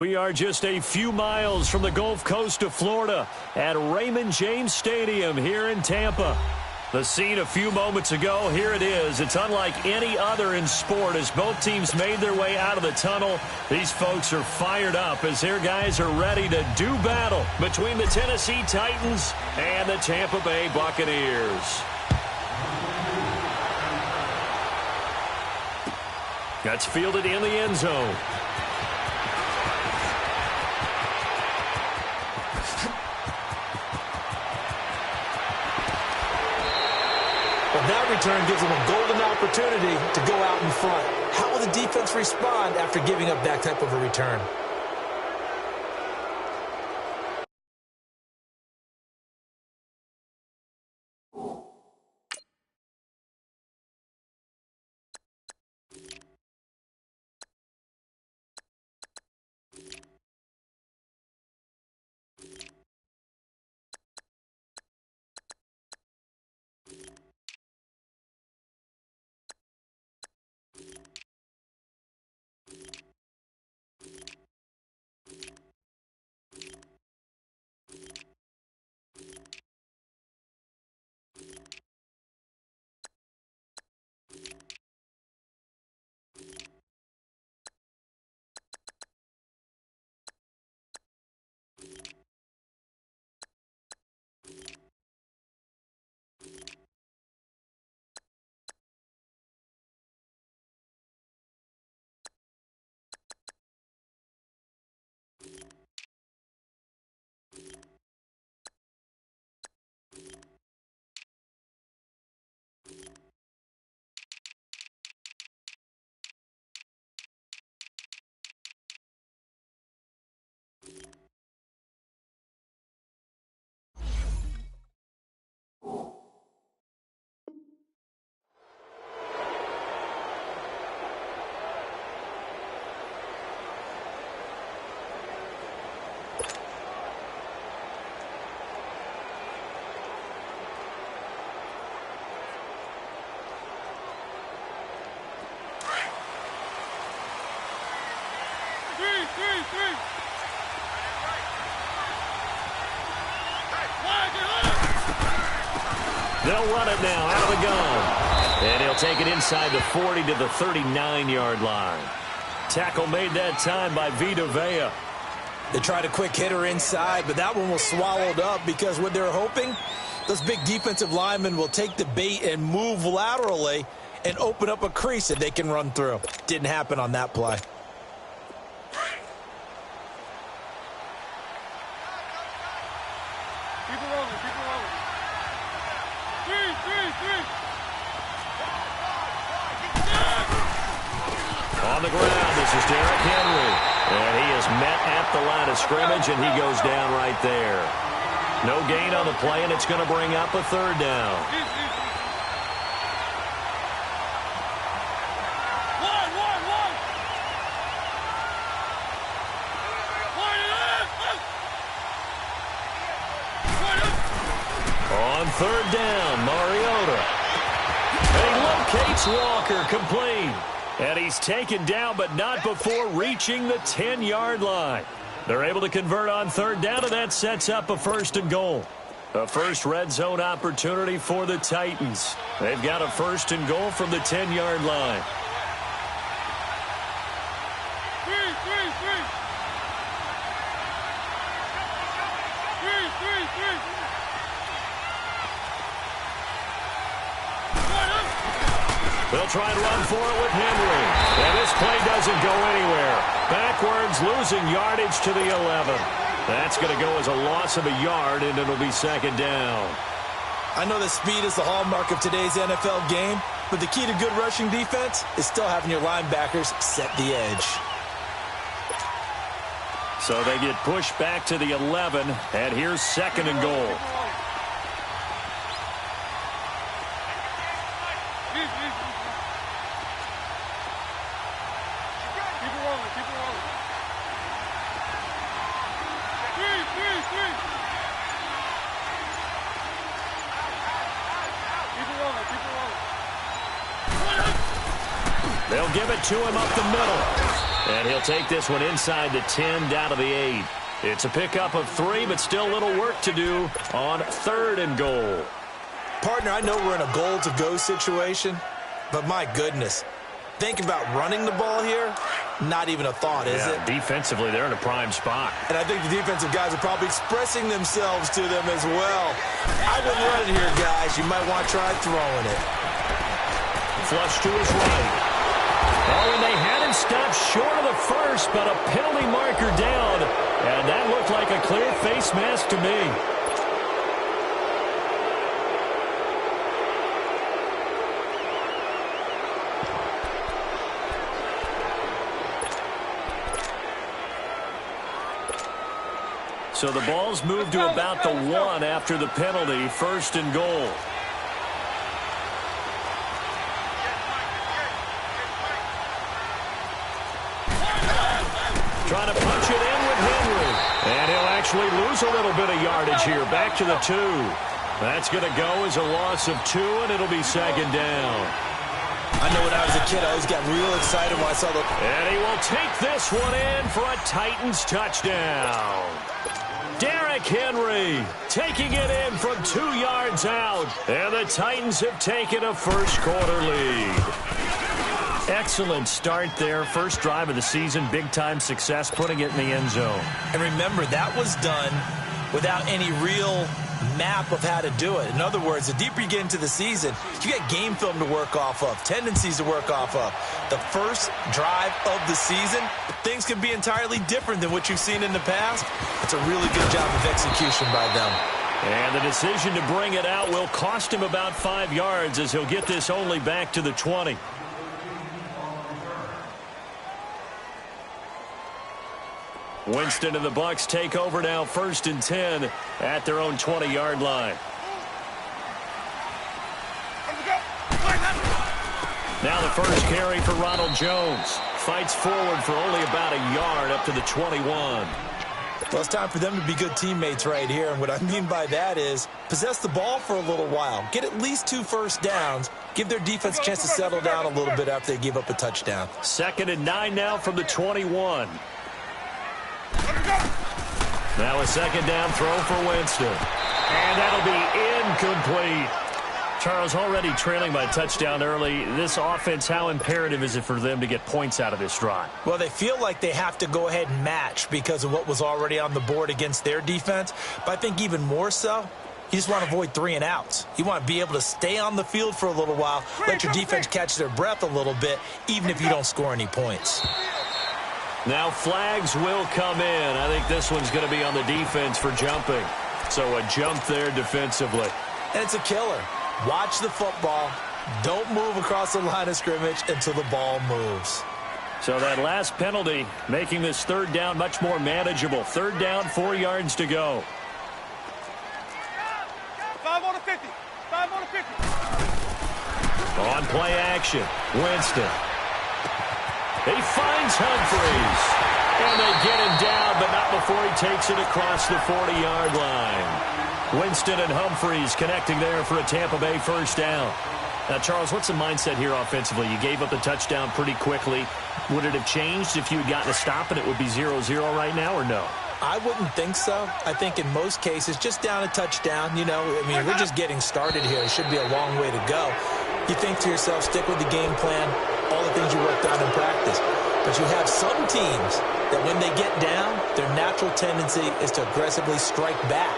We are just a few miles from the Gulf Coast of Florida at Raymond James Stadium here in Tampa. The scene a few moments ago, here it is. It's unlike any other in sport as both teams made their way out of the tunnel. These folks are fired up as their guys are ready to do battle between the Tennessee Titans and the Tampa Bay Buccaneers. That's fielded in the end zone. That return gives them a golden opportunity to go out in front. How will the defense respond after giving up that type of a return? They'll run it now out of the gun. And he'll take it inside the 40 to the 39-yard line. Tackle made that time by Vita Vea. They tried a quick hitter inside, but that one was swallowed up because what they're hoping, those big defensive linemen will take the bait and move laterally and open up a crease that they can run through. Didn't happen on that play. On the ground, this is Derrick Henry. And he is met at the line of scrimmage, and he goes down right there. No gain on the play, and it's going to bring up a third down. On third down, Mariota. And he locates Walker, complete. And he's taken down, but not before reaching the 10-yard line. They're able to convert on third down, and that sets up a first and goal. A first red zone opportunity for the Titans. They've got a first and goal from the 10-yard line. They'll try and run for it with Henry. And this play doesn't go anywhere. Backwards, losing yardage to the 11. That's going to go as a loss of a yard, and it'll be second down. I know that speed is the hallmark of today's NFL game, but the key to good rushing defense is still having your linebackers set the edge. So they get pushed back to the 11, and here's second and goal. They'll give it to him up the middle. And he'll take this one inside the 10, down to the 8. It's a pickup of 3, but still a little work to do on 3rd and goal. Partner, I know we're in a goal-to-go situation, but my goodness. Think about running the ball here. Not even a thought, is it? Defensively, they're in a prime spot. And I think the defensive guys are probably expressing themselves to them as well. I wouldn't run it here, guys. You might want to try throwing it. Flush to his right. Oh, and they had him stopped short of the first, but a penalty marker down. And that looked like a clear face mask to me. So the ball's moved to about the 1 after the penalty, 1st and goal. Trying to punch it in with Henry. And he'll actually lose a little bit of yardage here. Back to the 2. That's going to go as a loss of 2, and it'll be 2nd down. I know when I was a kid, I always got real excited when I saw the... And he will take this one in for a Titans touchdown. Derrick Henry taking it in from 2 yards out. And the Titans have taken a first-quarter lead. Excellent start there. First drive of the season. Big-time success, putting it in the end zone. And remember, that was done without any real map of how to do it. In other words, the deeper you get into the season, you get game film to work off of, tendencies to work off of. The first drive of the season, things can be entirely different than what you've seen in the past. It's a really good job of execution by them. And the decision to bring it out will cost him about 5 yards as he'll get this only back to the 20. Winston and the Bucs take over now, 1st and 10 at their own 20-yard line. Now the first carry for Ronald Jones. Fights forward for only about a yard up to the 21. Well, it's time for them to be good teammates right here. And what I mean by that is possess the ball for a little while. Get at least 2 first downs. Give their defense a chance to settle down a little bit after they give up a touchdown. 2nd and 9 now from the 21. Now a 2nd down throw for Winston. And that'll be incomplete. Charles, already trailing by touchdown early. This offense, how imperative is it for them to get points out of this drive? Well, they feel like they have to go ahead and match because of what was already on the board against their defense. But I think even more so, you just want to avoid 3 and outs. You want to be able to stay on the field for a little while, let your defense catch their breath a little bit, even if you don't score any points. Now flags will come in. I think this one's going to be on the defense for jumping. So a jump there defensively. And it's a killer. Watch the football. Don't move across the line of scrimmage until the ball moves. So that last penalty making this 3rd down much more manageable. 3rd down, 4 yards to go. 5 on the 50. 5 on the 50. On play action, Winston. He finds Humphries. And they get him down, but not before he takes it across the 40-yard line. Winston and Humphries connecting there for a Tampa Bay first down. Now, Charles, what's the mindset here offensively? You gave up the touchdown pretty quickly. Would it have changed if you had gotten a stop and it would be 0-0 right now, or no? I wouldn't think so. I think in most cases, just down a touchdown, you know, I mean, we're just getting started here. It should be a long way to go. You think to yourself, stick with the game plan, all the things you worked on in practice. But you have some teams that when they get down, their natural tendency is to aggressively strike back.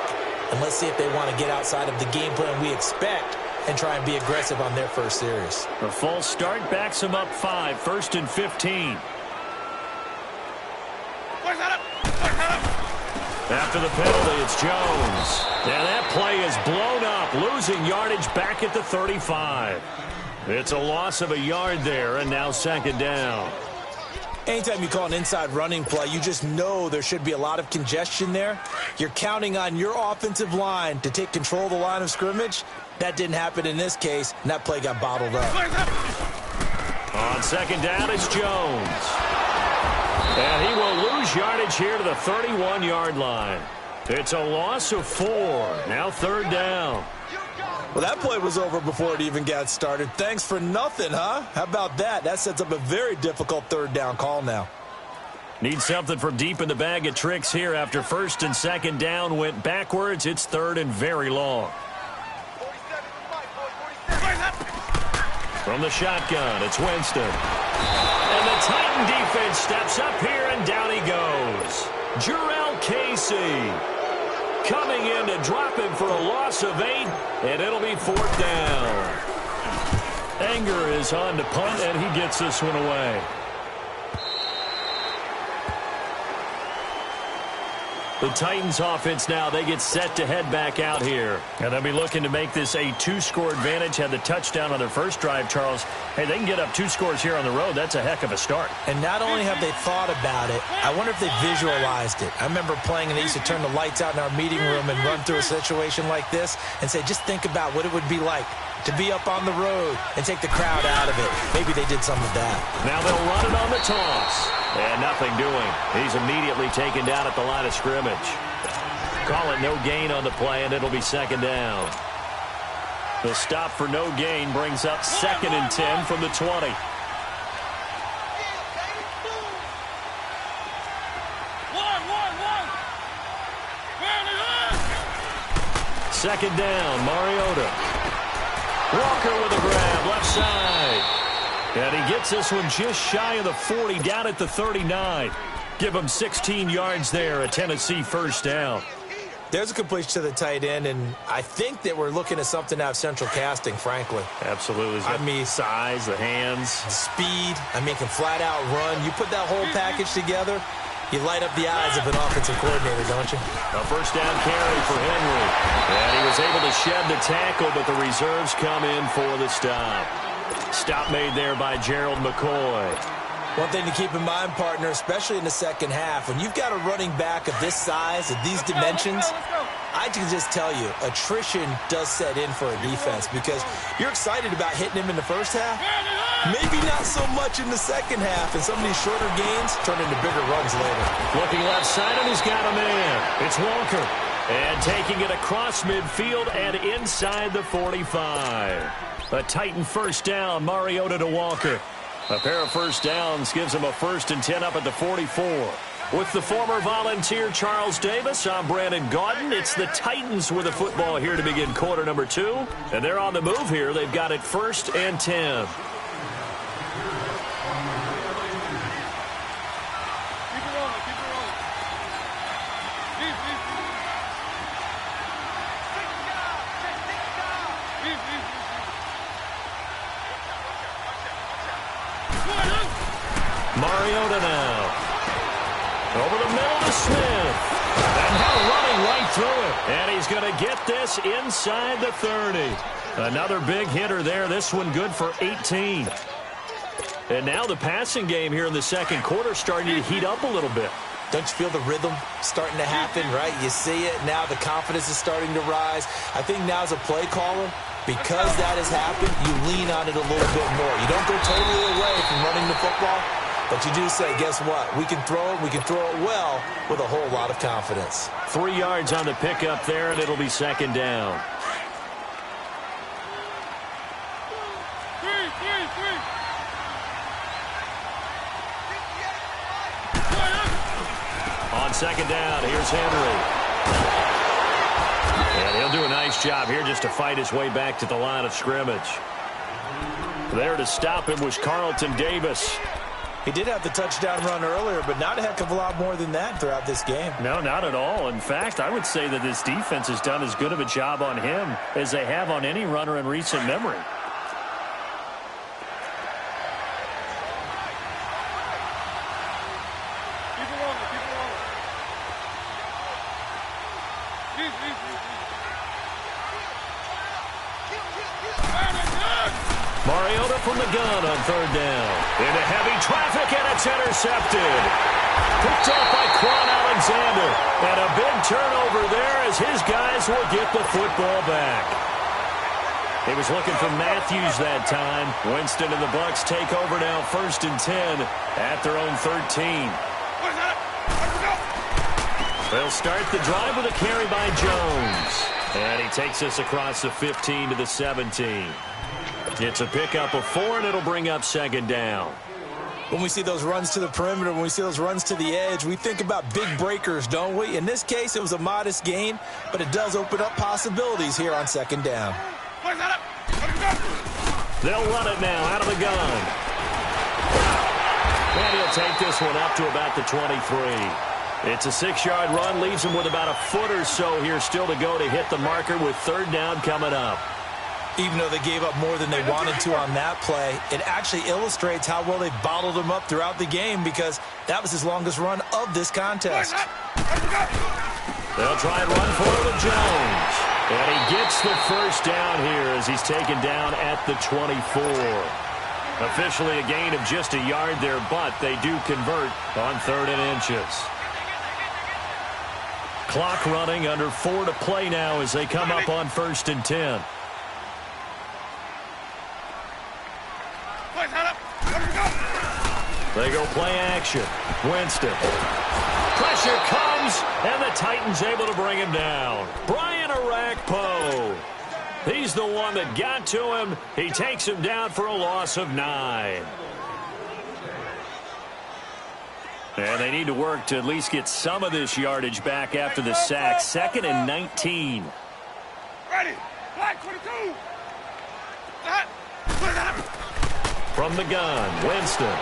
And let's see if they want to get outside of the game plan we expect and try and be aggressive on their first series. A false start backs them up 5, 1st and 15. After the penalty, it's Jones. And that play is blown up, losing yardage back at the 35. It's a loss of a yard there, and now 2nd down. Anytime you call an inside running play, you just know there should be a lot of congestion there. You're counting on your offensive line to take control of the line of scrimmage. That didn't happen in this case, and that play got bottled up. On 2nd down, it's Jones. And he will lose yardage here to the 31-yard line. It's a loss of 4. Now 3rd down. Well, that play was over before it even got started. Thanks for nothing, huh? How about that? That sets up a very difficult 3rd down call now. Need something from deep in the bag of tricks here after first and second down went backwards. It's third and very long. From the shotgun, it's Winston. And the Titan defense steps up here, and down he goes. Jarrell Casey coming in to drop him for a loss of 8, and it'll be fourth down. Anger is on to punt, and he gets this one away. The Titans offense now, they get set to head back out here. And they'll be looking to make this a 2-score advantage. Had the touchdown on their first drive, Charles. Hey, they can get up 2 scores here on the road. That's a heck of a start. And not only have they thought about it, I wonder if they visualized it. I remember playing and they used to turn the lights out in our meeting room and run through a situation like this and say, just think about what it would be like to be up on the road and take the crowd out of it. Maybe they did some of that. Now they'll run it on the toss. And nothing doing. He's immediately taken down at the line of scrimmage. Call it no gain on the play, and it'll be second down. The stop for no gain brings up 2nd and 10 from the 20. Second down, Mariota. Walker with a grab, left side. And he gets this one just shy of the 40, down at the 39. Give him 16 yards there, a Tennessee first down. There's a completion to the tight end, and I think that we're looking at something out of central casting, frankly. Absolutely. I mean, size, the hands. Speed. I mean, can flat out run. You put that whole package together, you light up the eyes of an offensive coordinator, don't you? A first down carry for Henry. And he was able to shed the tackle, but the reserves come in for the stop. Stop made there by Gerald McCoy. One thing to keep in mind, partner, especially in the second half, when you've got a running back of this size, of these dimensions, I can just tell you, attrition does set in for a defense because you're excited about hitting him in the first half. Maybe not so much in the second half, and some of these shorter gains turn into bigger runs later. Looking left side, and he's got a man. It's Walker. And taking it across midfield and inside the 45. A Titan first down, Mariota to Walker. A pair of first downs gives him a 1st and 10 up at the 44. With the former Volunteer Charles Davis, I'm Brandon Gaudin. It's the Titans with the football here to begin quarter number 2. And they're on the move here. They've got it 1st and 10. Mariota now. Over the middle to Smith. And now running right through it. And he's going to get this inside the 30. Another big hitter there. This one good for 18. And now the passing game here in the second quarter starting to heat up a little bit. Don't you feel the rhythm starting to happen, right? You see it. Now the confidence is starting to rise. I think now as a play caller, because that has happened, you lean on it a little bit more. You don't go totally away from running the football, but you do say, guess what? We can throw it. We can throw it well with a whole lot of confidence. 3 yards on the pickup there, and it'll be second down. On second down, here's Henry. And he'll do a nice job here just to fight his way back to the line of scrimmage. There to stop him was Carlton Davis. He did have the touchdown run earlier, but not a heck of a lot more than that throughout this game. No, not at all. In fact, I would say that this defense has done as good of a job on him as they have on any runner in recent memory. Mariota from the gun on third down. Into heavy traffic, and it's intercepted. Picked off by Quan Alexander. And a big turnover there as his guys will get the football back. He was looking for Matthews that time. Winston and the Bucs take over now 1st and 10 at their own 13. They'll start the drive with a carry by Jones. And he takes us across the 15 to the 17. It's a pickup of 4, and it'll bring up second down. When we see those runs to the perimeter, when we see those runs to the edge, we think about big breakers, don't we? In this case, it was a modest gain, but it does open up possibilities here on second down. They'll run it now out of the gun. And he'll take this one up to about the 23. It's a 6-yard run, leaves him with about a foot or so here still to go to hit the marker with third down coming up. Even though they gave up more than they wanted to on that play, it actually illustrates how well they bottled him up throughout the game because that was his longest run of this contest. They'll try and run for it with Jones. And he gets the first down here as he's taken down at the 24. Officially a gain of just a yard there, but they do convert on 3rd and inches. Clock running, under 4 to play now as they come up on 1st and 10. They go play action. Winston. Pressure comes, and the Titans able to bring him down. Brian Arakpo. He's the one that got to him. He takes him down for a loss of 9. And they need to work to at least get some of this yardage back after the sack. 2nd and 19. Ready. Black 22. From the gun, Winston.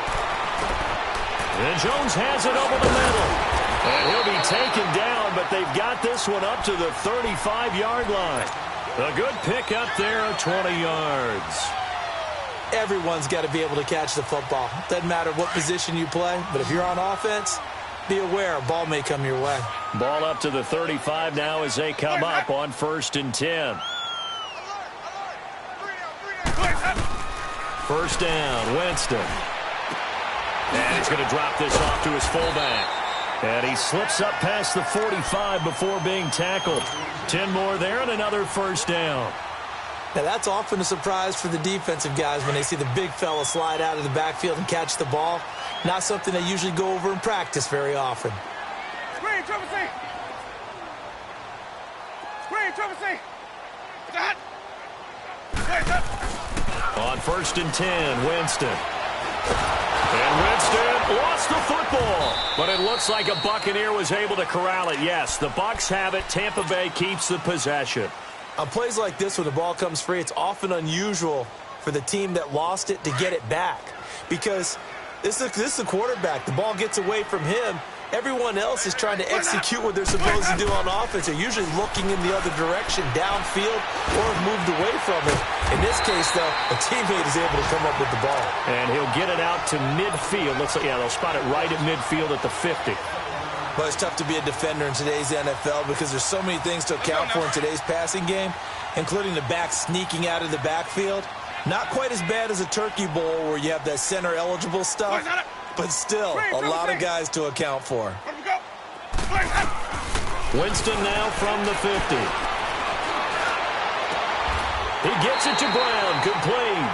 And Jones has it over the middle. And he'll be taken down, but they've got this one up to the 35-yard line. A good pick up there, 20 yards. Everyone's got to be able to catch the football. Doesn't matter what position you play, but if you're on offense, be aware a ball may come your way. Ball up to the 35 now as they come up on 1st and 10. First down, Winston. And he's going to drop this off to his fullback. And he slips up past the 45 before being tackled. 10 more there and another first down. Now, that's often a surprise for the defensive guys when they see the big fella slide out of the backfield and catch the ball. Not something they usually go over in practice very often. Screen, Trevor C. Screen, Trevor C. On 1st and 10, Winston. And Winston lost the football. But it looks like a Buccaneer was able to corral it. Yes, the Bucs have it. Tampa Bay keeps the possession. On plays like this, when the ball comes free, it's often unusual for the team that lost it to get it back. Because this is the quarterback. The ball gets away from him. Everyone else is trying to execute what they're supposed to do on offense. They're usually looking in the other direction, downfield, or have moved away from it. In this case, though, a teammate is able to come up with the ball. And he'll get it out to midfield. Looks like, yeah, they'll spot it right at midfield at the 50. Well, it's tough to be a defender in today's NFL because there's so many things to account for in today's passing game, including the back sneaking out of the backfield. Not quite as bad as a turkey bowl where you have that center-eligible stuff, but still a lot of guys to account for. Winston now from the 50. He gets it to Brown, complete.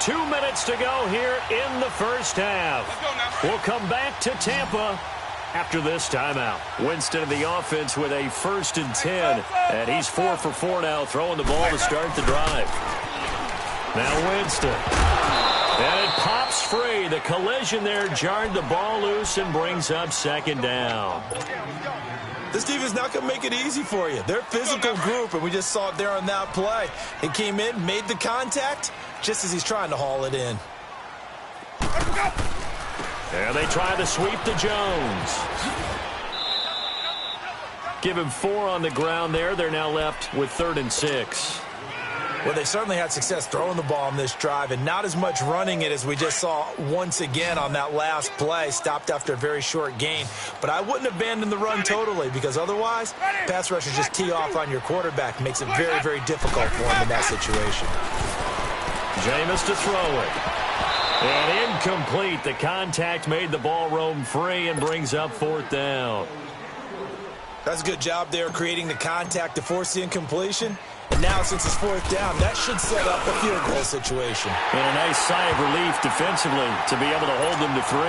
2 minutes to go here in the first half. We'll come back to Tampa after this timeout. Winston in the offense with a 1st and 10. And he's 4 for 4 now, throwing the ball to start the drive. Now Winston. And it pops free. The collision there jarred the ball loose and brings up 2nd down. This team is not going to make it easy for you. They're a physical group, and we just saw it there on that play. He came in, made the contact, just as he's trying to haul it in. And they try to sweep to Jones. Give him 4 on the ground there. They're now left with 3rd and 6. Well, they certainly had success throwing the ball on this drive and not as much running it as we just saw once again on that last play. Stopped after a very short gain. But I wouldn't abandon the run totally because otherwise, pass rushers just tee off on your quarterback. Makes it very, very difficult for him in that situation. Jameis to throw it. And incomplete. The contact made the ball roam free and brings up 4th down. That's a good job there creating the contact to force the incompletion. And now, since it's 4th down, that should set up a field goal situation. And a nice sigh of relief defensively to be able to hold them to 3.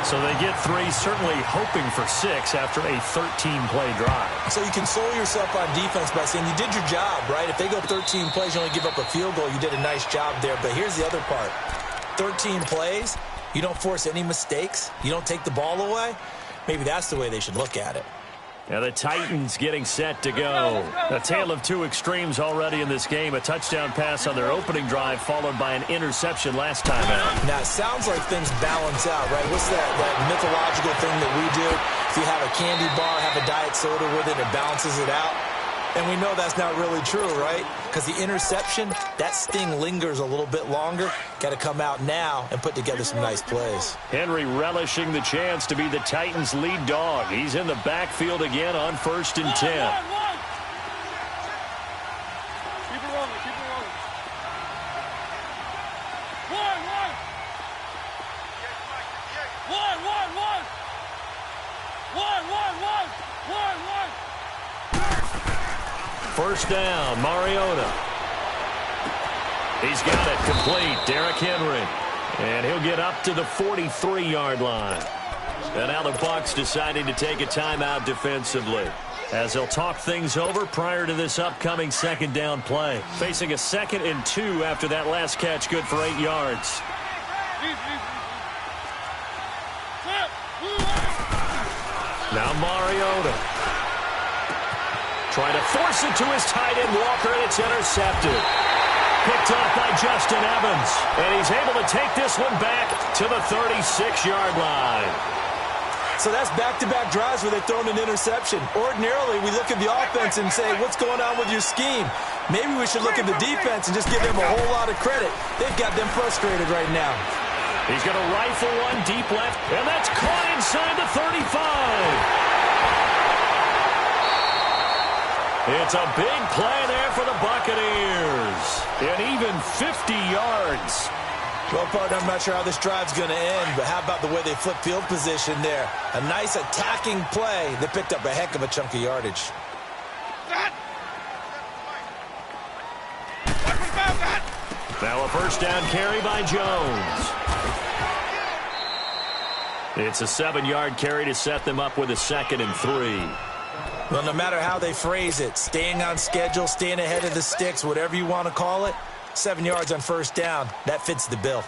So they get 3, certainly hoping for 6 after a 13-play drive. So you console yourself on defense by saying you did your job, right? If they go 13 plays, you only give up a field goal, you did a nice job there. But here's the other part. 13 plays, you don't force any mistakes, you don't take the ball away. Maybe that's the way they should look at it. Now the Titans getting set to go. A tale of two extremes already in this game. A touchdown pass on their opening drive followed by an interception last time out. Now, it sounds like things balance out, right? What's that mythological thing that we do? If you have a candy bar, have a diet soda with it, it balances it out. And we know that's not really true, right? Because the interception, that sting lingers a little bit longer. Got to come out now and put together some nice plays. Henry relishing the chance to be the Titans' lead dog. He's in the backfield again on 1st and 10. Keep it rolling, keep it rolling. One. First down, Mariota. He's got it complete. Derrick Henry. And he'll get up to the 43-yard line. And now the Bucs deciding to take a timeout defensively, as they'll talk things over prior to this upcoming second down play. Facing a 2nd and 2 after that last catch, good for 8 yards. Now Mariota. Trying to force it to his tight end, Walker, and it's intercepted. Picked off by Justin Evans. And he's able to take this one back to the 36-yard line. So that's back-to-back drives where they've thrown an interception. Ordinarily, we look at the offense and say, what's going on with your scheme? Maybe we should look at the defense and just give them a whole lot of credit. They've got them frustrated right now. He's going to rifle one deep left, and that's caught inside the 35. It's a big play there for the Buccaneers. And even 50 yards. Well, partner, I'm not sure how this drive's going to end, but how about the way they flip field position there? A nice attacking play that picked up a heck of a chunk of yardage. Now a first down carry by Jones. It's a 7-yard carry to set them up with a 2nd and 3. Well, no matter how they phrase it, staying on schedule, staying ahead of the sticks, whatever you want to call it, 7 yards on first down, that fits the bill.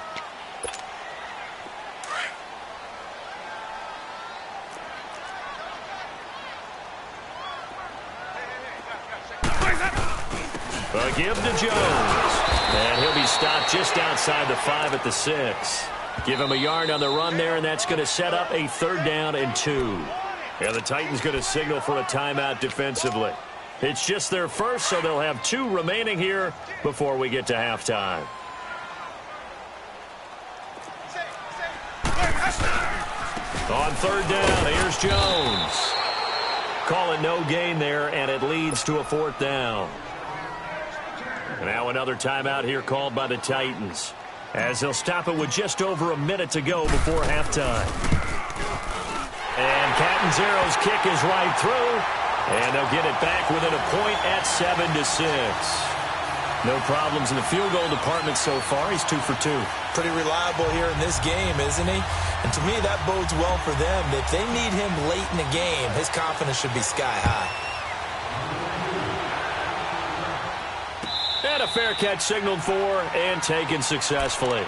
A give to Jones. And he'll be stopped just outside the 5 at the 6. Give him a yard on the run there, and that's going to set up a 3rd down and 2. And the Titans going to signal for a timeout defensively. It's just their first, so they'll have 2 remaining here before we get to halftime. On 3rd down, here's Jones. Call it no gain there, and it leads to a 4th down. Now another timeout here called by the Titans, as they'll stop it with just over a minute to go before halftime. And Catanzaro's kick is right through, and they'll get it back within a point at 7-6. No problems in the field goal department so far. He's 2 for 2. Pretty reliable here in this game, isn't he? And to me, that bodes well for them. If they need him late in the game, his confidence should be sky high. And a fair catch signaled for and taken successfully.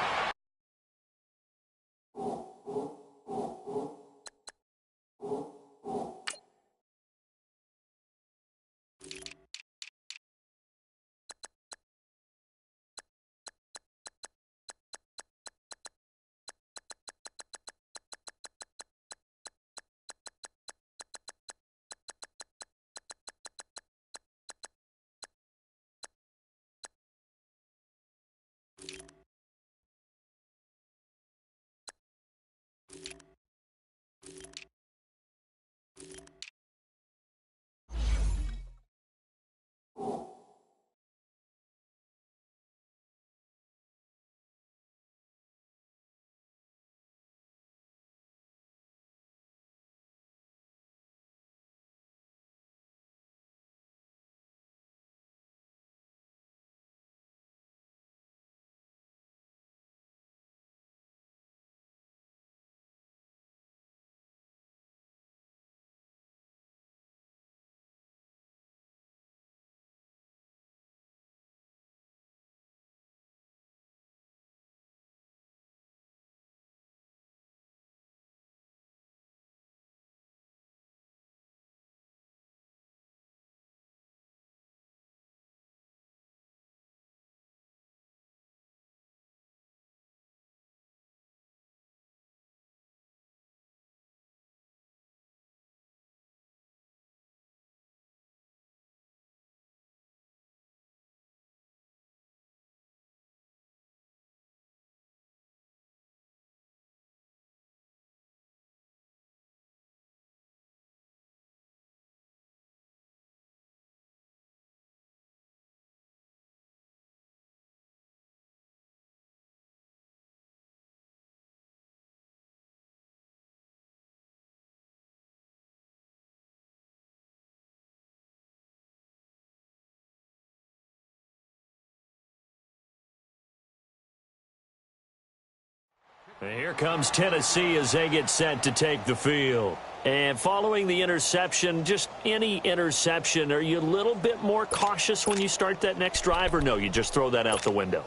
And here comes Tennessee as they get set to take the field. And following the interception, just any interception, are you a little bit more cautious when you start that next drive, or no, you just throw that out the window?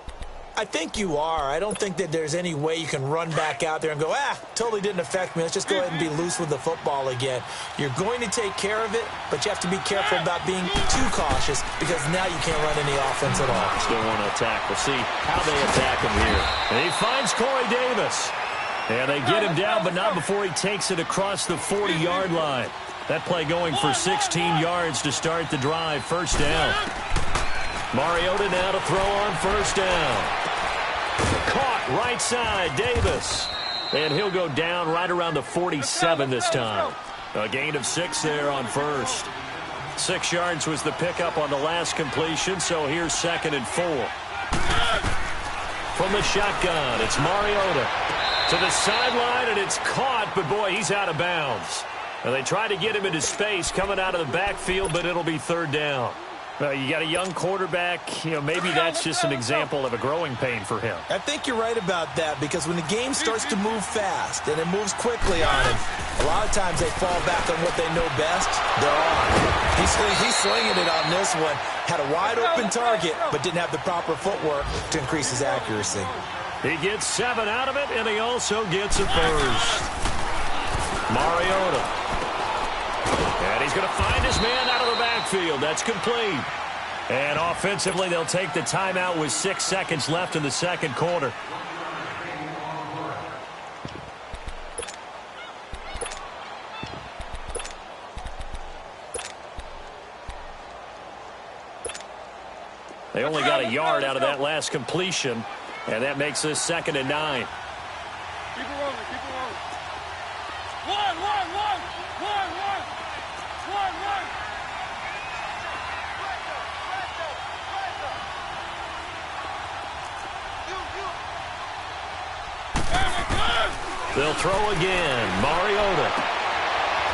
I think you are. I don't think that there's any way you can run back out there and go, totally didn't affect me. Let's just go ahead and be loose with the football again. You're going to take care of it, but you have to be careful about being too cautious because now you can't run any offense at all. Still want to attack. We'll see how they attack him here. And he finds Corey Davis. And they get him down, but not before he takes it across the 40-yard line. That play going for 16 yards to start the drive. First down. Mariota now to throw on first down. Caught right side, Davis. And he'll go down right around the 47 this time. A gain of 6 there on first. 6 yards was the pickup on the last completion, so here's 2nd and 4. From the shotgun, it's Mariota. To the sideline, and it's caught, but boy, he's out of bounds. Well, they try to get him into space coming out of the backfield, but it'll be 3rd down. You got a young quarterback. Maybe that's just an example of a growing pain for him. I think you're right about that because when the game starts to move fast and it moves quickly on him, a lot of times they fall back on what they know best, their arm. He's slinging it on this one. Had a wide-open target, but didn't have the proper footwork to increase his accuracy. He gets 7 out of it, and he also gets a first. Mariota. And he's going to find his man out of the backfield. That's complete. And offensively, they'll take the timeout with 6 seconds left in the second quarter. They only got a yard out of that last completion, and that makes this 2nd and 9. Keep it rolling, keep it rolling. One. They'll throw again. Mariota.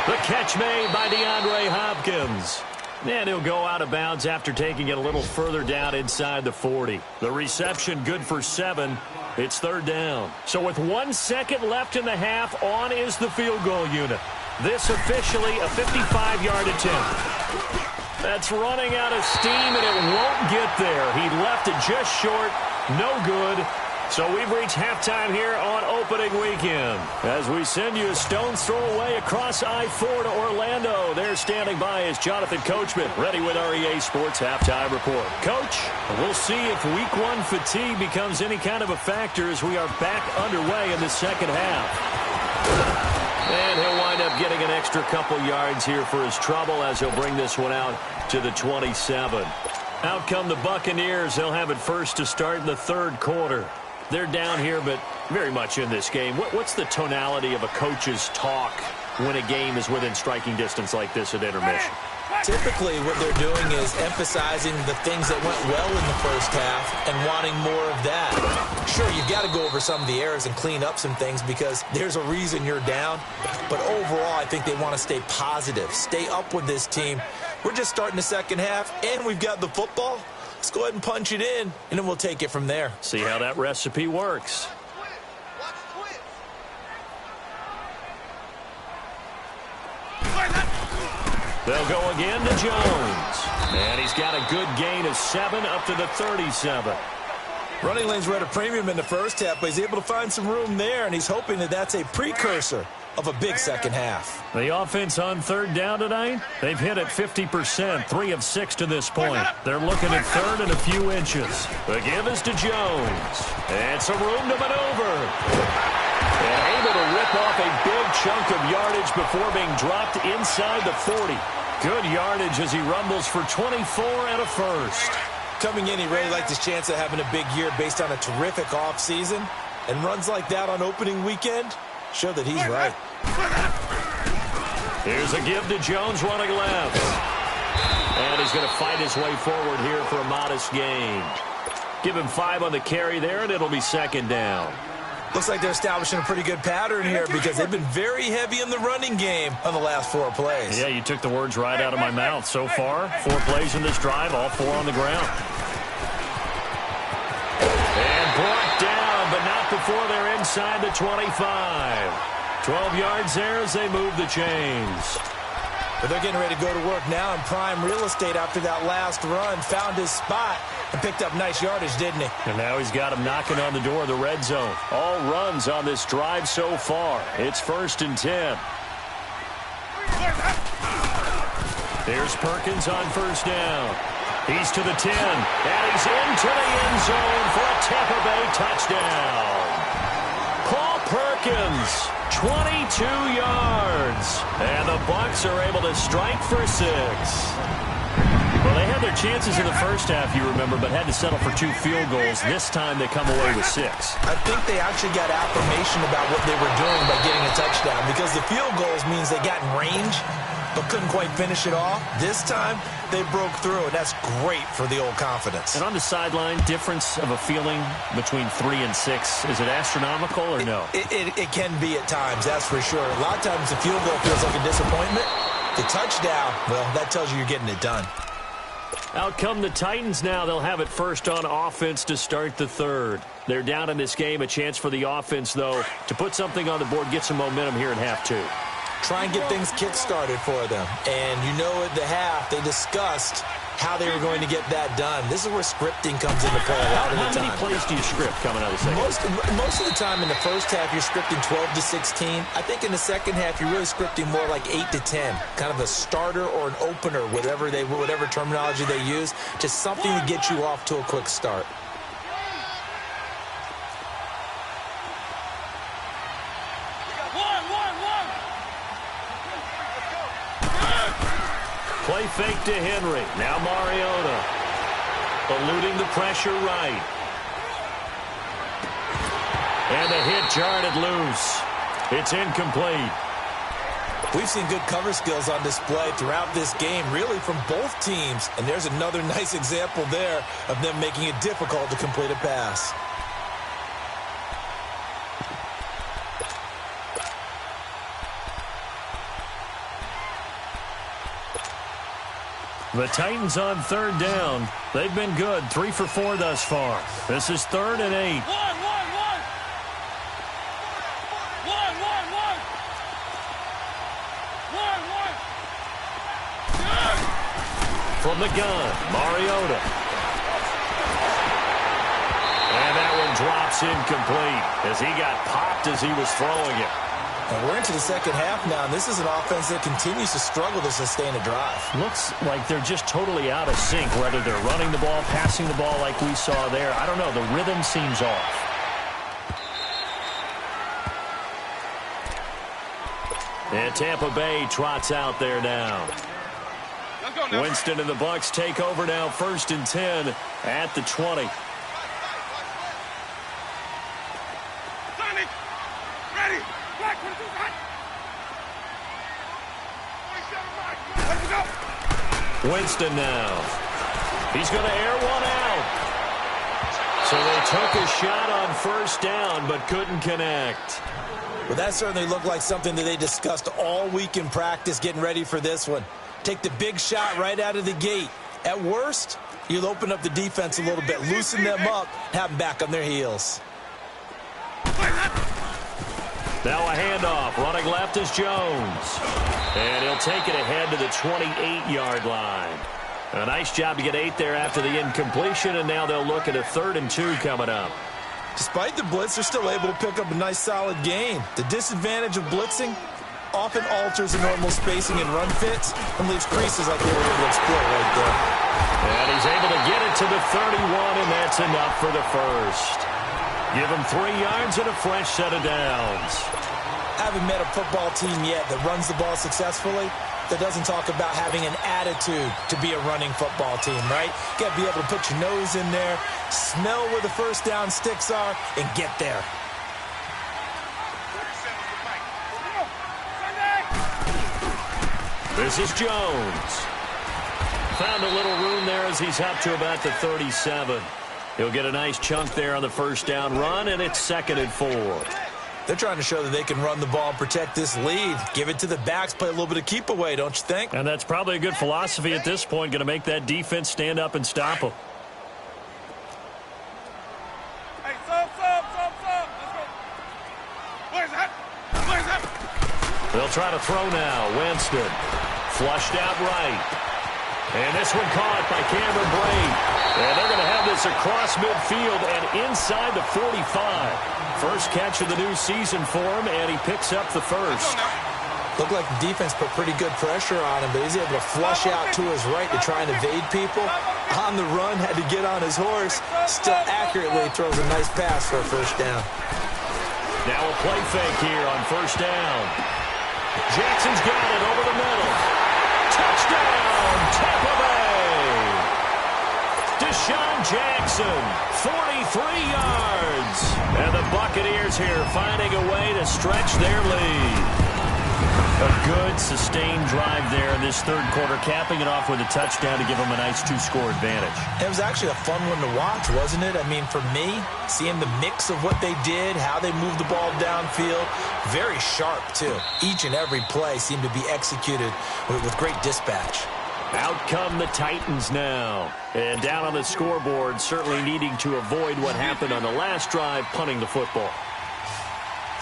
The catch made by DeAndre Hopkins. And he'll go out of bounds after taking it a little further down inside the 40. The reception good for 7. It's 3rd down. So with 1 second left in the half, on is the field goal unit. This officially a 55-yard attempt. That's running out of steam, and it won't get there. He left it just short. No good. So we've reached halftime here on opening weekend. As we send you a stone's throw away across I-4 to Orlando. There standing by is Jonathan Coachman, ready with our EA Sports Halftime Report. Coach, we'll see if Week 1 fatigue becomes any kind of a factor as we are back underway in the second half. And he'll wind up getting an extra couple yards here for his trouble as he'll bring this one out to the 27. Out come the Buccaneers. They'll have it first to start in the 3rd quarter. They're down here, but very much in this game. What's the tonality of a coach's talk when a game is within striking distance like this at intermission? Typically, what they're doing is emphasizing the things that went well in the first half and wanting more of that. Sure, you've got to go over some of the errors and clean up some things because there's a reason you're down. But overall, I think they want to stay positive, stay up with this team. We're just starting the second half, and we've got the football. Let's go ahead and punch it in, and then we'll take it from there. See how that recipe works. They'll go again to Jones. And he's got a good gain of 7 up to the 37. Running lanes were at a premium in the first half, but he's able to find some room there, and he's hoping that that's a precursor of a big second half. The offense on 3rd down tonight, they've hit at 50%, 3 of 6 to this point. They're looking at 3rd and a few inches. The give is to Jones. And some room to maneuver. And able to rip off a big chunk of yardage before being dropped inside the 40. Good yardage as he rumbles for 24 and a first. Coming in, he really liked his chance of having a big year based on a terrific offseason. And runs like that on opening weekend show that he's right. Here's a give to Jones running left. And he's going to fight his way forward here for a modest gain. Give him 5 on the carry there, and it'll be 2nd down. Looks like they're establishing a pretty good pattern here because they've been very heavy in the running game on the last 4 plays. Yeah, you took the words right out of my mouth. So far, 4 plays in this drive, all 4 on the ground. And brought down, but not before they're inside the 25. 12 yards there as they move the chains. But they're getting ready to go to work now in prime real estate after that last run. Found his spot and picked up nice yardage, didn't he? And now he's got him knocking on the door of the red zone. All runs on this drive so far. It's 1st and 10. Here's Perkins on 1st down. He's to the 10, and he's into the end zone for a Tampa Bay touchdown. Paul Perkins, 22 yards, and the Bucs are able to strike for 6. Well, they had their chances in the first half, you remember, but had to settle for 2 field goals. This time they come away with 6. I think they actually got affirmation about what they were doing by getting a touchdown, because the field goals means they got in range but couldn't quite finish it off. This time, they broke through, and that's great for the old confidence. And on the sideline, difference of a feeling between 3 and 6, is it astronomical or no? It can be at times, that's for sure. A lot of times the field goal feels like a disappointment. The touchdown, well, that tells you you're getting it done. Out come the Titans now. They'll have it first on offense to start the 3rd. They're down in this game. A chance for the offense, though, to put something on the board, get some momentum here in half 2. Try and get things kick-started for them. And you know at the half, they discussed how they were going to get that done. This is where scripting comes into play a lot of the time. How many plays do you script coming out of the second? Most of the time in the first half, you're scripting 12 to 16. I think in the second half, you're really scripting more like 8 to 10. Kind of a starter or an opener, whatever terminology they use. Just something to get you off to a quick start. Play fake to Henry. Now Mariota. Eluding the pressure right. And the hit jarred it loose. It's incomplete. We've seen good cover skills on display throughout this game, really from both teams. And there's another nice example there of them making it difficult to complete a pass. The Titans on 3rd down. They've been good. 3 for 4 thus far. This is 3rd and 8. From the gun, Mariota. And that one drops incomplete as he got popped as he was throwing it. And we're into the second half now, and this is an offense that continues to struggle to sustain a drive. Looks like they're just totally out of sync, whether they're running the ball, passing the ball like we saw there. I don't know. The rhythm seems off. And Tampa Bay trots out there now. Winston and the Bucs take over now, 1st and 10 at the 20. Winston now. He's going to air one out. So they took a shot on 1st down but couldn't connect. Well, that certainly looked like something that they discussed all week in practice getting ready for this one. Take the big shot right out of the gate. At worst, you'll open up the defense a little bit, loosen them up, have them back on their heels. Now a handoff. Running left is Jones. And he'll take it ahead to the 28-yard line. A nice job to get 8 there after the incompletion, and now they'll look at a 3rd and 2 coming up. Despite the blitz, they're still able to pick up a nice, solid gain. The disadvantage of blitzing often alters the normal spacing and run fits and leaves creases like they were able to exploit right there. And he's able to get it to the 31, and that's enough for the first. Give him 3 yards and a fresh set of downs. I haven't met a football team yet that runs the ball successfully that doesn't talk about having an attitude to be a running football team, right? You got to be able to put your nose in there, smell where the first down sticks are, and get there. This is Jones. Found a little room there as he's up to about the 37. He'll get a nice chunk there on the 1st down run, and it's 2nd and 4. They're trying to show that they can run the ball and protect this lead. Give it to the backs, play a little bit of keep away, don't you think? And that's probably a good philosophy at this point, going to make that defense stand up and stop them. Hey, sub. Let's go. They'll try to throw now. Winston flushed out right. And this one caught by Cameron Brate. And they're going to have this across midfield and inside the 45. First catch of the new season for him, and he picks up the first. Looked like the defense put pretty good pressure on him, but he's able to flush out to his right to try and evade people. On the run, had to get on his horse. Still accurately throws a nice pass for a first down. Now a play fake here on first down. Jackson's got it over the middle. Touchdown, Tampa Bay. Deshaun Jackson, 43 yards. And the Buccaneers here finding a way to stretch their lead. A good, sustained drive there in this third quarter, capping it off with a touchdown to give them a nice two-score advantage. It was actually a fun one to watch, wasn't it? I mean, for me, seeing the mix of what they did, how they moved the ball downfield, very sharp, too. Each and every play seemed to be executed with great dispatch. Out come the Titans now. And down on the scoreboard, certainly needing to avoid what happened on the last drive, punting the football.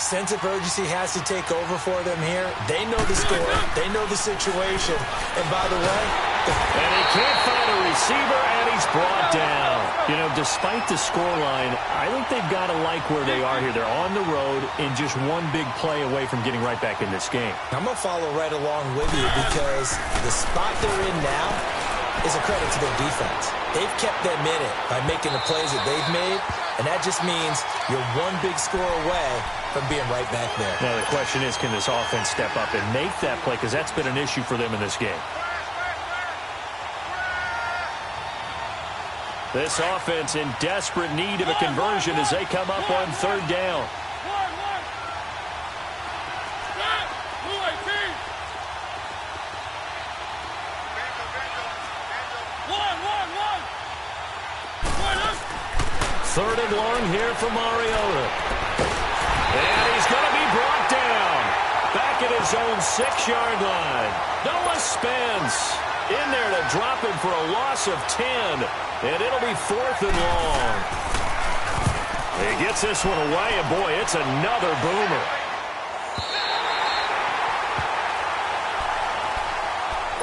Sense of urgency has to take over for them here. They know the score. They know the situation. And by the way... And he can't find a receiver, and he's brought down. You know, despite the scoreline, I think they've got to like where they are here. They're on the road and just one big play away from getting right back in this game. I'm going to follow right along with you because the spot they're in now is a credit to their defense. They've kept them in it by making the plays that they've made, and that just means you're one big score away from being right back there. Now the question is, can this offense step up and make that play? Because that's been an issue for them in this game. This offense in desperate need of a conversion as they come up on third down. Third and long here for Mariota. And he's going to be brought down. Back at his own 6-yard line. Noah Spence in there to drop him for a loss of 10. And it'll be fourth and long. He gets this one away, and boy, it's another boomer.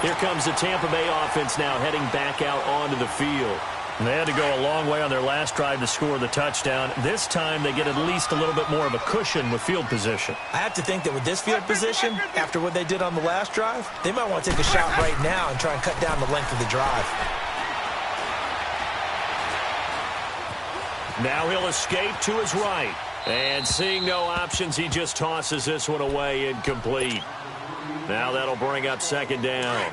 Here comes the Tampa Bay offense now heading back out onto the field. And they had to go a long way on their last drive to score the touchdown. This time they get at least a little bit more of a cushion with field position. I have to think that with this field position, after what they did on the last drive, they might want to take a shot right now and try and cut down the length of the drive. Now he'll escape to his right. And seeing no options, he just tosses this one away incomplete. Now that'll bring up second down.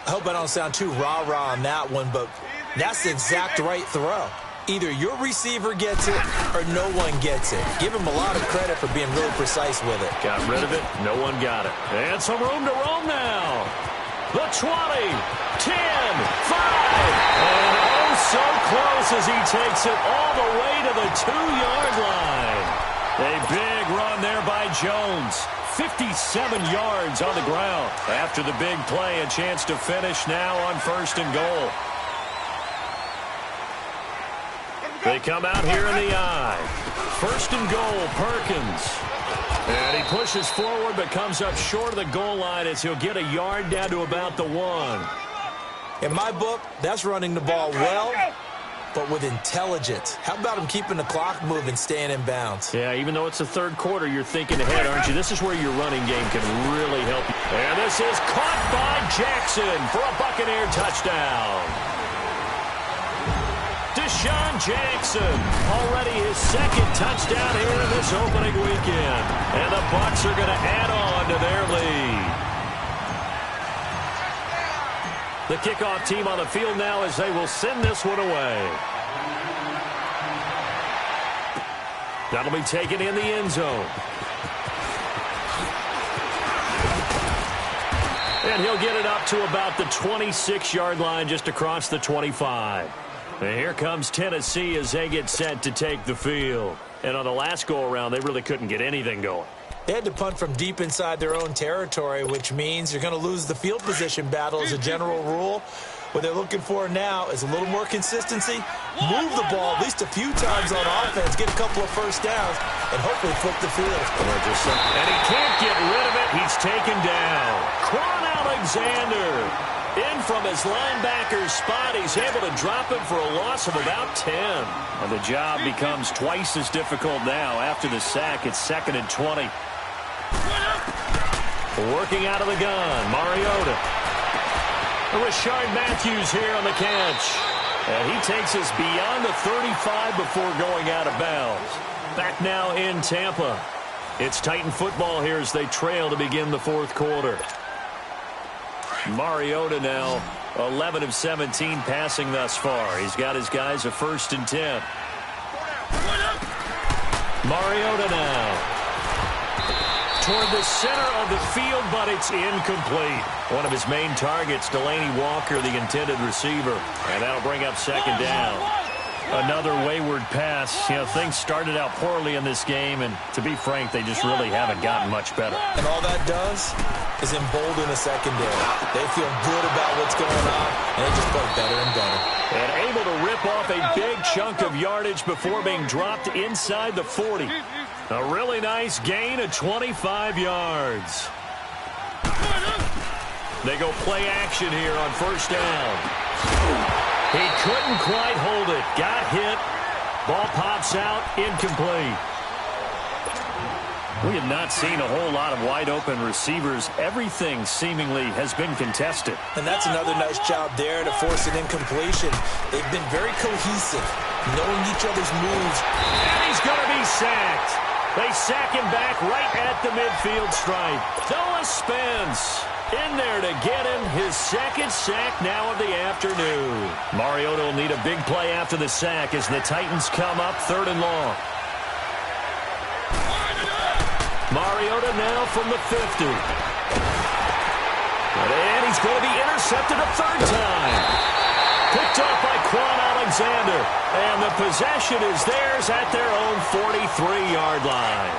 I hope I don't sound too rah-rah on that one, but that's the exact right throw. Either your receiver gets it or no one gets it. Give him a lot of credit for being really precise with it. Got rid of it. No one got it. And some room to roam now. The 20, 10, 5. And oh, so close as he takes it all the way to the 2-yard line. A big run there by Jones. 57 yards on the ground. After the big play, a chance to finish now on first and goal. They come out here in the eye. First and goal, Perkins. And he pushes forward but comes up short of the goal line as he'll get a yard down to about the 1. In my book, that's running the ball well, but with intelligence. How about him keeping the clock moving, staying in bounds? Yeah, even though it's the third quarter, you're thinking ahead, aren't you? This is where your running game can really help you. And this is caught by Jackson for a Buccaneer touchdown. Deshaun Jackson, already his second touchdown here in this opening weekend. And the Bucs are going to add on to their lead. The kickoff team on the field now as they will send this one away. That'll be taken in the end zone. And he'll get it up to about the 26-yard line just across the 25. And here comes Tennessee as they get set to take the field. And on the last go-around, they really couldn't get anything going. They had to punt from deep inside their own territory, which means you're going to lose the field position battle as a general rule. What they're looking for now is a little more consistency, move the ball at least a few times on offense, get a couple of first downs, and hopefully flip the field. And he can't get rid of it. He's taken Alexander. In from his linebacker's spot, he's able to drop him for a loss of about 10. And the job becomes twice as difficult now. After the sack, it's 2nd and 20. Working out of the gun, Mariota. Rashard Matthews here on the catch. And he takes us beyond the 35 before going out of bounds. Back now in Tampa. It's Titan football here as they trail to begin the 4th quarter. Mariota now 11 of 17 passing thus far. He's got his guys a 1st and 10. Mariota now toward the center of the field, but it's incomplete. One of his main targets, Delaney Walker, the intended receiver. And that'll bring up 2nd down. Another wayward pass. You know, things started out poorly in this game, and to be frank, they just really haven't gotten much better. And all that does is embolden the secondary. They feel good about what's going on, and they just play better and better. And able to rip off a big chunk of yardage before being dropped inside the 40. A really nice gain of 25 yards. They go play action here on 1st down. He couldn't quite hold it. Got hit. Ball pops out. Incomplete. We have not seen a whole lot of wide-open receivers. Everything seemingly has been contested. And that's another nice job there to force an incompletion. They've been very cohesive, knowing each other's moves. And he's going to be sacked. They sack him back right at the midfield stripe. Noah Spence in there to get him his 2nd sack now of the afternoon. Mariota will need a big play after the sack as the Titans come up 3rd and long. Mariota now from the 50. And he's going to be intercepted a 3rd time. Picked up by Quan Alexander. And the possession is theirs at their own 43-yard line.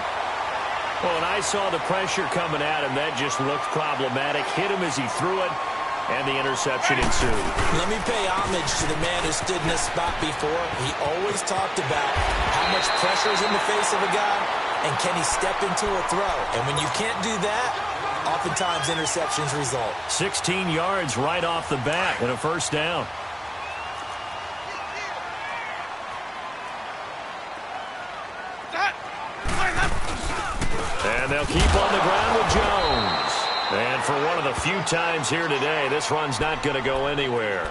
Oh, and I saw the pressure coming at him. That just looked problematic. Hit him as he threw it, and the interception ensued. Let me pay homage to the man who stood in this spot before. He always talked about how much pressure is in the face of a guy, and can he step into a throw. And when you can't do that, oftentimes interceptions result. 16 yards right off the bat and a 1st down. And they'll keep on the ground with Jones. And for one of the few times here today, this run's not going to go anywhere.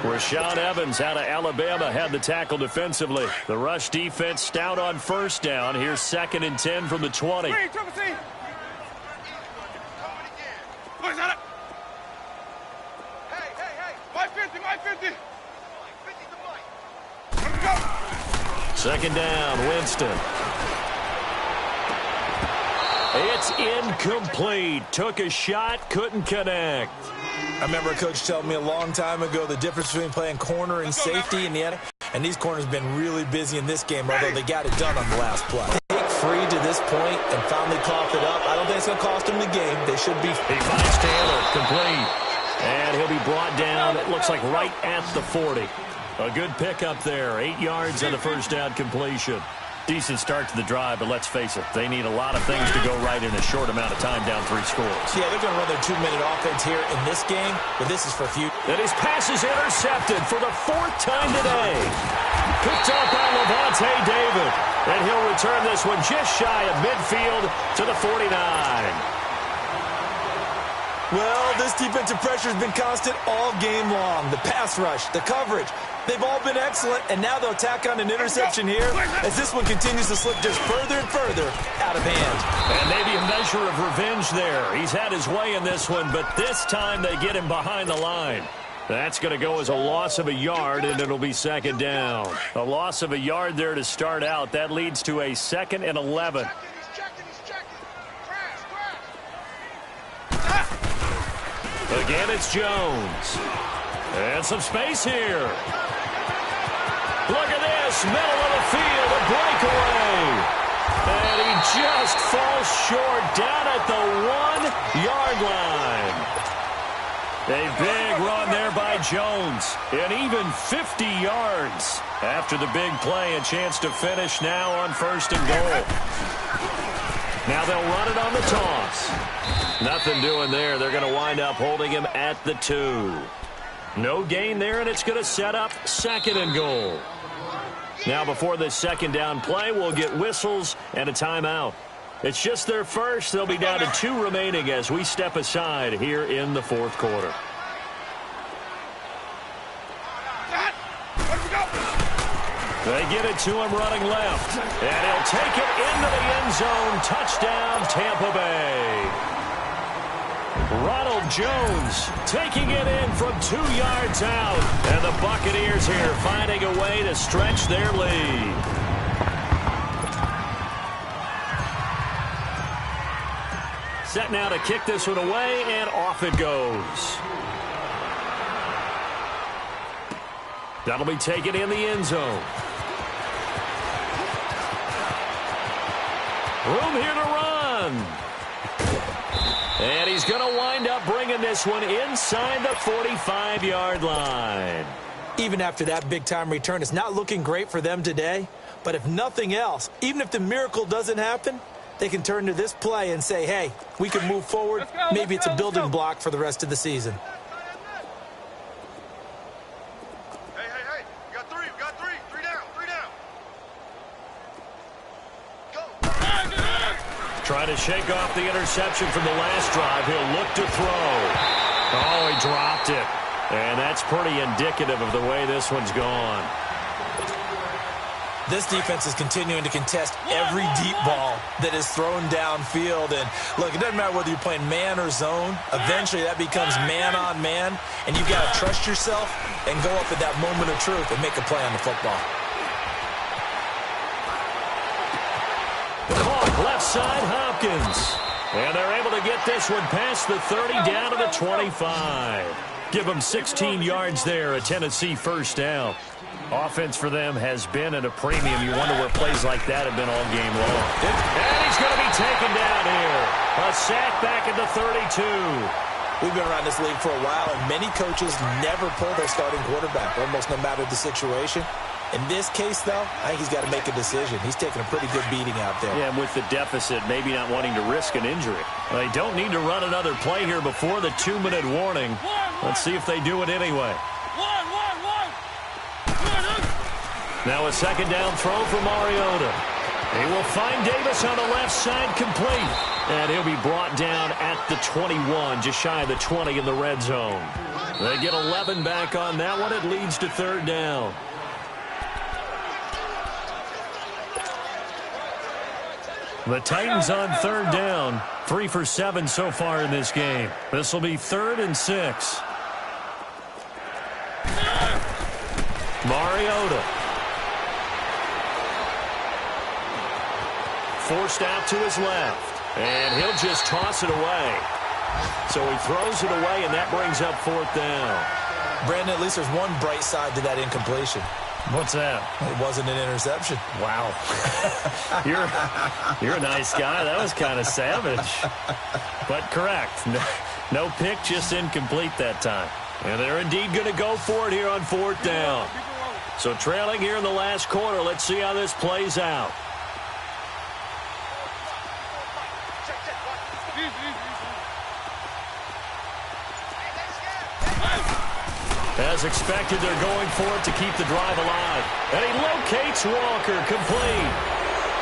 Rashaan Evans out of Alabama had the tackle defensively. The rush defense stout on 1st down. Here's 2nd and 10 from the 20. Hey, 550. 2nd down, Winston. It's incomplete. Took a shot, couldn't connect. I remember a coach telling me a long time ago the difference between playing corner and safety in the end. And these corners have been really busy in this game, although they got it done on the last play. Take free to this point and finally cough it up. I don't think it's going to cost them the game. They should be. He finds Taylor, complete. And he'll be brought down, it looks like right at the 40. A good pickup there. 8 yards on the 1st down completion. Decent start to the drive, but let's face it, they need a lot of things to go right in a short amount of time, down 3 scores. Yeah, they're going to run their 2-minute offense here in this game, but this is for future. And his pass is intercepted for the 4th time today. Picked up by Levante David. And he'll return this one just shy of midfield to the 49. Well, this defensive pressure has been constant all game long. The pass rush, the coverage, they've all been excellent, and now they'll tack on an interception here as this one continues to slip just further and further out of hand. And maybe a measure of revenge there. He's had his way in this one, but this time they get him behind the line. That's going to go as a loss of a yard, and it'll be 2nd down. A loss of a yard there to start out. That leads to a 2nd and 11. Again, it's Jones. And some space here. Look at this. Middle of the field, a breakaway. And he just falls short down at the 1-yard line. A big run there by Jones. And even 50 yards. After the big play, a chance to finish now on 1st and goal. Now they'll run it on the toss. Nothing doing there. They're going to wind up holding him at the 2. No gain there, and it's going to set up 2nd and goal. Now before this second down play, we'll get whistles and a timeout. It's just their first. They'll be down to 2 remaining as we step aside here in the 4th quarter. They get it to him running left, and he'll take it into the end zone. Touchdown, Tampa Bay. Ronald Jones taking it in from 2 yards out, and the Buccaneers here finding a way to stretch their lead. Set now to kick this one away, and off it goes. That'll be taken in the end zone. Room here to run. And he's going to wind up bringing this one inside the 45-yard line. Even after that big-time return, it's not looking great for them today. But if nothing else, even if the miracle doesn't happen, they can turn to this play and say, hey, we can move forward. Maybe it's a building block for the rest of the season. Hey, we got 3, three down. Trying to shake off the interception from the last drive. He'll look to throw. Oh, he dropped it. And that's pretty indicative of the way this one's gone. This defense is continuing to contest every deep ball that is thrown downfield. And, look, it doesn't matter whether you're playing man or zone. Eventually, that becomes man on man. And you've got to trust yourself and go up at that moment of truth and make a play on the football. Left side, Hopkins. And they're able to get this one past the 30 down to the 25. Give them 16 yards there, a Tennessee first down. Offense for them has been at a premium. You wonder where plays like that have been all game long. And he's going to be taken down here. A sack back at the 32. We've been around this league for a while, and many coaches never pull their starting quarterback, almost no matter the situation. In this case, though, I think he's got to make a decision. He's taking a pretty good beating out there. Yeah, with the deficit, maybe not wanting to risk an injury. Well, they don't need to run another play here before the 2-minute warning. Let's see if they do it anyway. Now a second down throw for Mariota. He will find Davis on the left side, complete. And he'll be brought down at the 21, just shy of the 20 in the red zone. They get 11 back on that one. It leads to 3rd down. The Titans on 3rd down. 3 for 7 so far in this game. This will be 3rd and 6. Mariota. Forced out to his left. And he'll just toss it away. So he throws it away, and that brings up 4th down. Brandon, at least there's one bright side to that incompletion. What's that? It wasn't an interception. Wow. You're a nice guy. That was kind of savage. But correct. No pick, just incomplete that time. And they're indeed going to go for it here on 4th down. So trailing here in the last quarter. Let's see how this plays out. As expected, they're going for it to keep the drive alive. And he locates Walker, complete.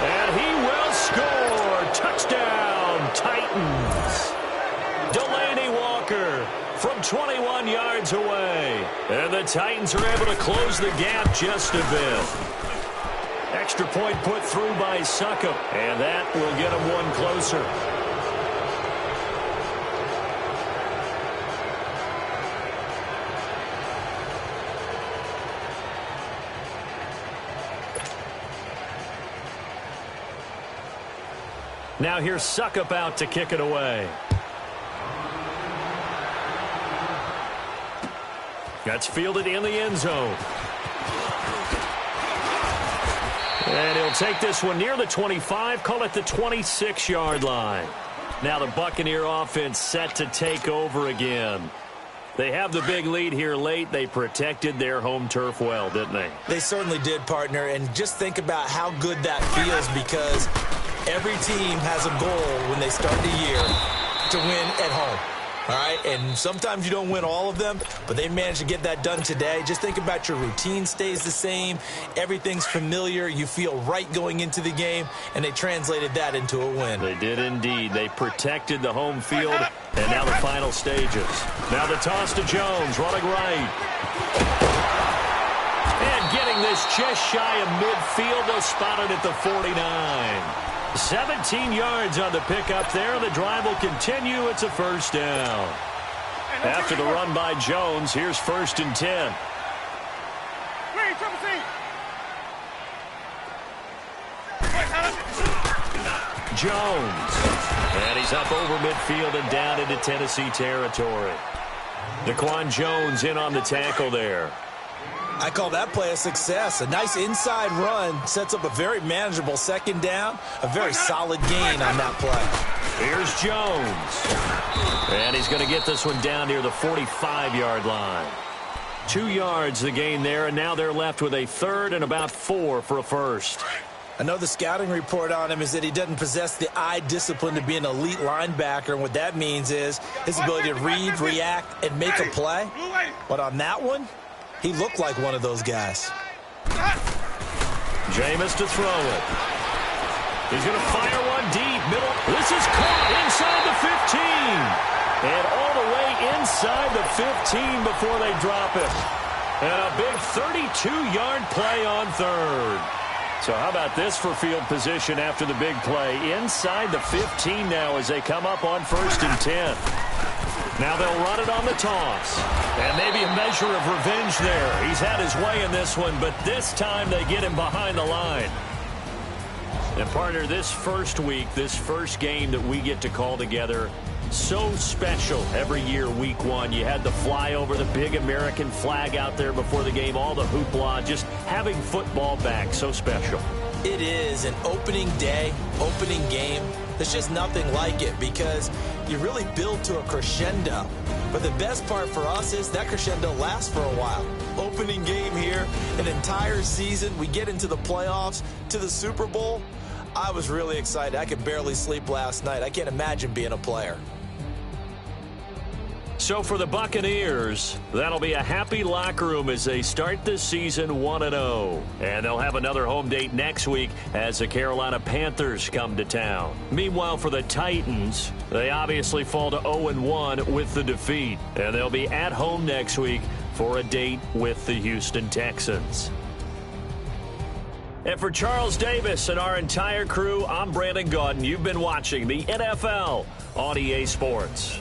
And he will score. Touchdown, Titans. Delaney Walker from 21 yards away. And the Titans are able to close the gap just a bit. Extra point put through by Succop. And that will get them one closer. Now here's Succop out to kick it away. That's fielded in the end zone. And he'll take this one near the 25, call it the 26-yard line. Now the Buccaneer offense set to take over again. They have the big lead here late. They protected their home turf well, didn't they? They certainly did, partner. And just think about how good that feels, because every team has a goal when they start the year to to win at home. All right, and sometimes you don't win all of them, but they managed to get that done today. Just think about your routine stays the same. Everything's familiar. You feel right going into the game, and they translated that into a win. They did indeed. They protected the home field, and now the final stages. Now the toss to Jones, running right. And getting this just shy of midfield. They'll spot it at the 49. 17 yards on the pickup there. The drive will continue. It's a first down. After the run by Jones, here's 1st and 10. Jones. And he's up over midfield and down into Tennessee territory. Daquan Jones in on the tackle there. I call that play a success. A nice inside run sets up a very manageable second down. A very solid gain on that play. Here's Jones. And he's going to get this one down near the 45-yard line. 2 yards the gain there, and now they're left with a 3rd and about 4 for a first. I know the scouting report on him is that he doesn't possess the eye discipline to be an elite linebacker, and what that means is his ability to read, react, and make a play. But on that one, he looked like one of those guys. Jameis to throw it. He's going to fire one deep. Middle. This is caught inside the 15. And all the way inside the 15 before they drop it. And a big 32-yard play on 3rd. So how about this for field position after the big play? Inside the 15 now as they come up on 1st and 10. Now they'll run it on the toss. And maybe a measure of revenge there. He's had his way in this one, but this time they get him behind the line. And partner, this first week, this first game that we get to call together, so special every year, week 1. You had the flyover, the big American flag out there before the game, all the hoopla, just having football back, so special. It is an opening day, opening game. There's just nothing like it because you really build to a crescendo. But the best part for us is that crescendo lasts for a while. Opening game here, an entire season. We get into the playoffs, to the Super Bowl. I was really excited. I could barely sleep last night. I can't imagine being a player. So for the Buccaneers, that'll be a happy locker room as they start this season 1-0. And they'll have another home date next week as the Carolina Panthers come to town. Meanwhile, for the Titans, they obviously fall to 0-1 with the defeat. And they'll be at home next week for a date with the Houston Texans. And for Charles Davis and our entire crew, I'm Brandon Gaudin. You've been watching the NFL on EA Sports.